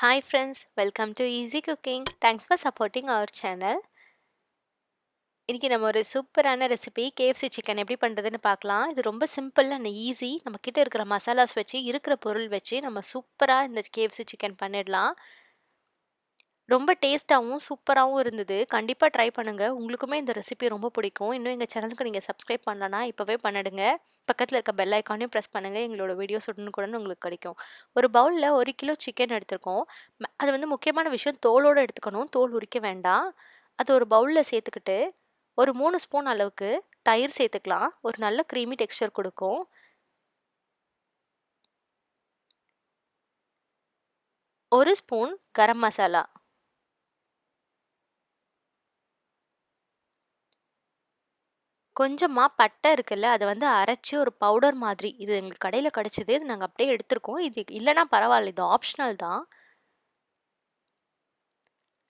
Hi friends, welcome to Easy Cooking. Thanks for supporting our channel. இன்னைக்கு நம்ம ஒரு சூப்பரான ரெசிபி KFC சிக்கன் எப்படி பண்ணுறதுன்னு பார்க்கலாம். இது ரொம்ப சிம்பிள் அண்ட் ஈஸி. நம்ம கிட்ட இருக்கிற மசாலாஸ் வச்சு இருக்கிற பொருள் வச்சு நம்ம சூப்பராக இந்த KFC சிக்கன் பண்ணிடலாம். ரொம்ப டேஸ்ட்டாகவும் சூப்பராகவும் இருந்தது. கண்டிப்பாக ட்ரை பண்ணுங்கள். உங்களுக்குமே இந்த ரெசிபி ரொம்ப பிடிக்கும். இன்னும் எங்கள் சேனலுக்கு நீங்கள் சப்ஸ்கிரைப் பண்ணலன்னா இப்போவே பண்ணிடுங்க. பக்கத்தில் இருக்க பெல் ஐக்கானையும் ப்ரெஸ் பண்ணுங்கள். எங்களோட வீடியோஸ் உடனுக்குடன் உங்களுக்கு கிடைக்கும். ஒரு பவுலில் 1 கிலோ சிக்கன் எடுத்துருக்கோம். அது வந்து முக்கியமான விஷயம், தோலோடு எடுத்துக்கணும். தோல் உரிக்க வேண்டாம். அது ஒரு பவுலில் சேர்த்துக்கிட்டு ஒரு 3 ஸ்பூன் அளவுக்கு தயிர் சேர்த்துக்கலாம். ஒரு நல்ல க்ரீமி டெக்ஸ்சர் கொடுக்கும். ஒரு ஸ்பூன் கரம் மசாலா, கொஞ்சமாக பட்டை இருக்குல்ல, அதை வந்து அரைச்சி ஒரு பவுடர் மாதிரி, இது எங்களுக்கு கடையில் கிடச்சிது, இது நாங்கள் அப்படியே எடுத்திருக்கோம். இது இல்லைன்னா பரவாயில்ல, இது ஆப்ஷனல் தான்.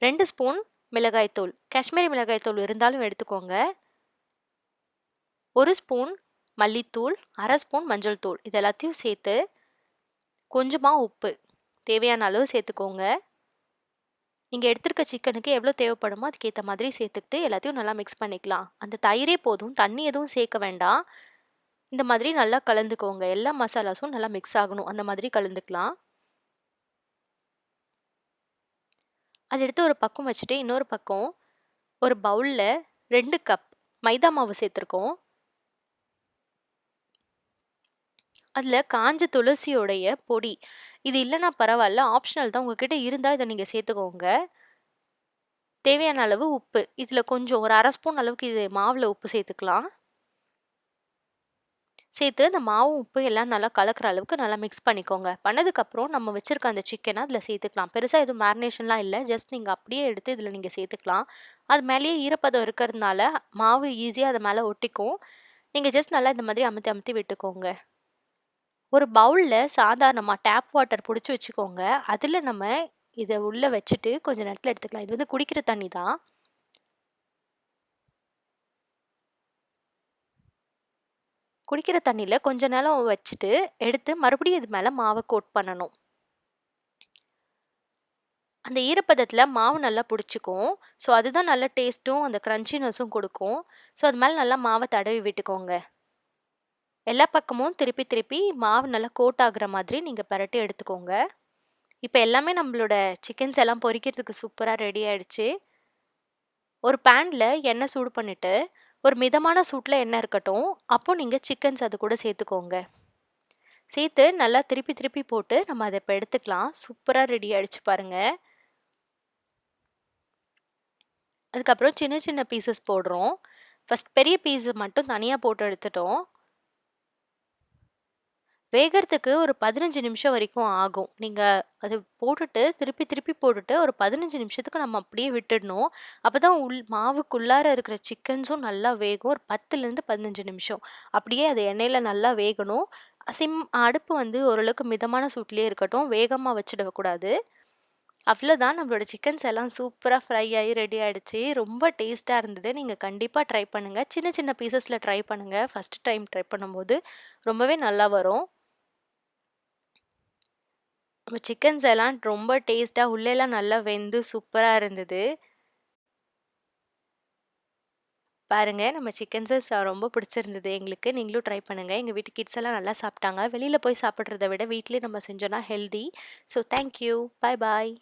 2 ஸ்பூன் மிளகாய்த்தூள், காஷ்மீரி மிளகாய்த்தூள் இருந்தாலும் எடுத்துக்கோங்க. 1 ஸ்பூன் மல்லித்தூள், 1/2 ஸ்பூன் மஞ்சள் தூள், இது எல்லாத்தையும் சேர்த்து கொஞ்சமாக உப்பு தேவையான அளவு சேர்த்துக்கோங்க. நீங்கள் எடுத்துருக்க சிக்கனுக்கு எவ்வளோ தேவைப்படுமோ அதுக்கேற்ற மாதிரி சேர்த்துக்கிட்டு எல்லாத்தையும் நல்லா மிக்ஸ் பண்ணிக்கலாம். அந்த தயிரே போதும், தண்ணி எதுவும் சேர்க்க வேண்டாம். இந்த மாதிரி நல்லா கலந்துக்கோங்க. எல்லா மசாலாஸும் நல்லா மிக்ஸ் ஆகணும், அந்த மாதிரி கலந்துக்கலாம். அது எடுத்து ஒரு பக்கம் வச்சுட்டு இன்னொரு பக்கம் ஒரு பவுலில் 2 கப் மைதா மாவு சேர்த்துருக்கோம். அதில் காஞ்ச துளசியோடைய பொடி, இது இல்லைன்னா பரவாயில்ல, ஆப்ஷனல் தான். உங்ககிட்ட இருந்தால் இதை நீங்கள் சேர்த்துக்கோங்க. தேவையான அளவு உப்பு, இதில் கொஞ்சம் ஒரு 1/2 ஸ்பூன் அளவுக்கு இது மாவில் உப்பு சேர்த்துக்கலாம். சேர்த்து அந்த மாவும் உப்பு எல்லாம் நல்லா கலக்கிற அளவுக்கு நல்லா மிக்ஸ் பண்ணிக்கோங்க. பண்ணதுக்கப்புறம் நம்ம வச்சுருக்க அந்த சிக்கனை அதில் சேர்த்துக்கலாம். பெருசாக எதுவும் மேரினேஷன்லாம் இல்லை, ஜஸ்ட் நீங்கள் அப்படியே எடுத்து இதில் நீங்கள் சேர்த்துக்கலாம். அது மேலேயே ஈரப்பதம் இருக்கிறதுனால மாவு ஈஸியாக அது மேலே ஒட்டிக்கும். நீங்கள் ஜஸ்ட் நல்லா இந்த மாதிரி அமுத்தி அமுத்தி விட்டுக்கோங்க. ஒரு பவுலில் சாதாரணமாக டேப் வாட்டர் பிடிச்சி வச்சுக்கோங்க. அதில் நம்ம இதை உள்ளே வச்சுட்டு கொஞ்சம் நேரத்தில் எடுத்துக்கலாம். இது வந்து குடிக்கிற தண்ணி தான். குடிக்கிற தண்ணியில் கொஞ்ச நேரம் வச்சுட்டு எடுத்து மறுபடியும் இது மேலே மாவை கோட் பண்ணணும். அந்த ஈரப்பதத்தில் மாவு நல்லா பிடிச்சிக்கும். ஸோ அதுதான் நல்ல டேஸ்ட்டும் அந்த க்ரன்ச்சினஸும் கொடுக்கும். ஸோ அது மேலே நல்லா மாவை தடவி விட்டுக்கோங்க. எல்லா பக்கமும் திருப்பி திருப்பி மாவு நல்லா கோட் ஆகுற மாதிரி நீங்கள் பரட்டி எடுத்துக்கோங்க. இப்போ எல்லாமே நம்மளோட சிக்கன்ஸ் எல்லாம் பொரிக்கிறதுக்கு சூப்பராக ரெடி ஆகிடுச்சு. ஒரு பேனில் எண்ணெய் சூடு பண்ணிவிட்டு ஒரு மிதமான சூட்டில் எண்ணெய் இருக்கட்டும். அப்போ நீங்கள் சிக்கன்ஸ் அது கூட சேர்த்துக்கோங்க. சேர்த்து நல்லா திருப்பி திருப்பி போட்டு நம்ம அதை இப்போ எடுத்துக்கலாம். சூப்பராக ரெடி ஆகிடுச்சு பாருங்கள். அதுக்கப்புறம் சின்ன சின்ன பீசஸ் போடுறோம். ஃபஸ்ட் பெரிய பீஸு மட்டும் தனியாக போட்டு எடுத்துட்டோம். வேகிறதுக்கு ஒரு 15 நிமிஷம் வரைக்கும் ஆகும். நீங்கள் அது போட்டுட்டு திருப்பி திருப்பி போட்டுட்டு ஒரு 15 நிமிஷத்துக்கு நம்ம அப்படியே விட்டுடணும். அப்போ தான் மாவுக்குள்ளார இருக்கிற சிக்கன்ஸும் நல்லா வேகும். ஒரு 10லேருந்து 15 நிமிஷம் அப்படியே அது எண்ணெயில் நல்லா வேகணும். அடுப்பு வந்து ஓரளவுக்கு மிதமான சூட்லேயே இருக்கட்டும், வேகமாக வச்சிடக்கூடாது. அவ்வளோதான், நம்மளோட சிக்கன்ஸ் எல்லாம் சூப்பராக ஃப்ரை ஆகி ரெடி ஆகிடுச்சு. ரொம்ப டேஸ்ட்டாக இருந்தது. நீங்கள் கண்டிப்பாக ட்ரை பண்ணுங்கள். சின்ன சின்ன பீசஸில் ட்ரை பண்ணுங்கள். ஃபஸ்ட் டைம் ட்ரை பண்ணும்போது ரொம்பவே நல்லா வரும். நம்ம சிக்கன்ஸ் எல்லாம் ரொம்ப டேஸ்ட்டாக உள்ளேலாம் நல்லா வெந்து சூப்பராக இருந்தது. பாருங்கள், நம்ம சிக்கன்ஸஸ் ரொம்ப பிடிச்சிருந்தது எங்களுக்கு. நீங்களும் ட்ரை பண்ணுங்கள். எங்கள் வீட்டு கிட்ஸ் எல்லாம் நல்லா சாப்பிட்டாங்க. வெளியில் போய் சாப்பிட்றத விட வீட்டிலே நம்ம செஞ்சோன்னா ஹெல்தி. So thank you. பாய் பாய்.